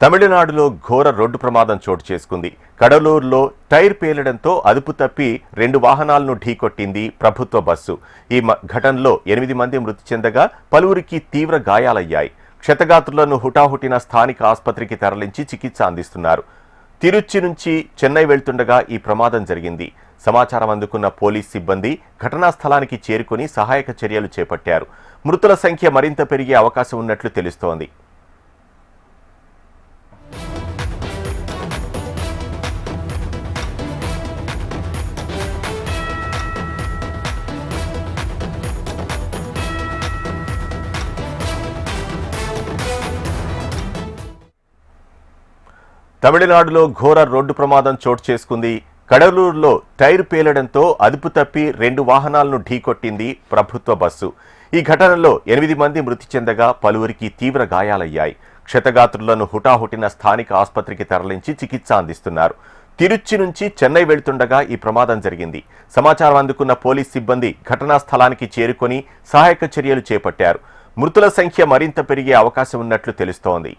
తమిళనాడులో ఘోర రోడ్డు ప్రమాదం చోటు చేసుకుంది. కడలూరులో టైర్ పేలడంతో అదుపు తప్పి 2 వాహనాలను ఢీకొట్టింది ప్రభుత్వ బస్సు. ఈ ఘటనలో 8 మంది మృతి చెందగా పలువురికి తీవ్ర గాయాలయ్యాయి. క్షతగాత్రులను హుటాహుటిన స్థానిక ఆసుపత్రికి తరలించి చికిత్స అందిస్తున్నారు. తిరుచి నుంచి చెన్నై వెళ్తుండగా ఈ ప్రమాదం జరిగింది. సమాచారం అందుకున్న పోలీస్ సిబ్బంది ఘటనా స్థలానికి చేరుకుని సహాయక చర్యలు చేపట్టారు. మృతుల సంఖ్య మరింత పెరిగే అవకాశం ఉన్నట్లు తెలుస్తోంది. తమిళనాడులో ఘోర రోడ్డు ప్రమాదం చోటు చేసుకుంది. కడలూరులో టైర్ పేలడంతో అదుపు తప్పి 2 వాహనాలను ఢీకొట్టింది ప్రభుత్వ బస్సు. ఈ ఘటనలో 8 మంది మృతి చెందగా పలువురికి తీవ్ర గాయాలయ్యాయి. క్షతగాత్రులను హుటాహుటిన స్థానిక ఆసుపత్రికి తరలించి చికిత్స అందిస్తున్నారు. తిరుచి నుంచి చెన్నై వెళ్తుండగా ఈ ప్రమాదం జరిగింది. సమాచారం అందుకున్న పోలీస్ సిబ్బంది ఘటనా స్థలానికి చేరుకొని సహాయక చర్యలు చేపట్టారు. మృతుల సంఖ్య మరింత పెరిగే అవకాశం ఉన్నట్లు తెలుస్తోంది.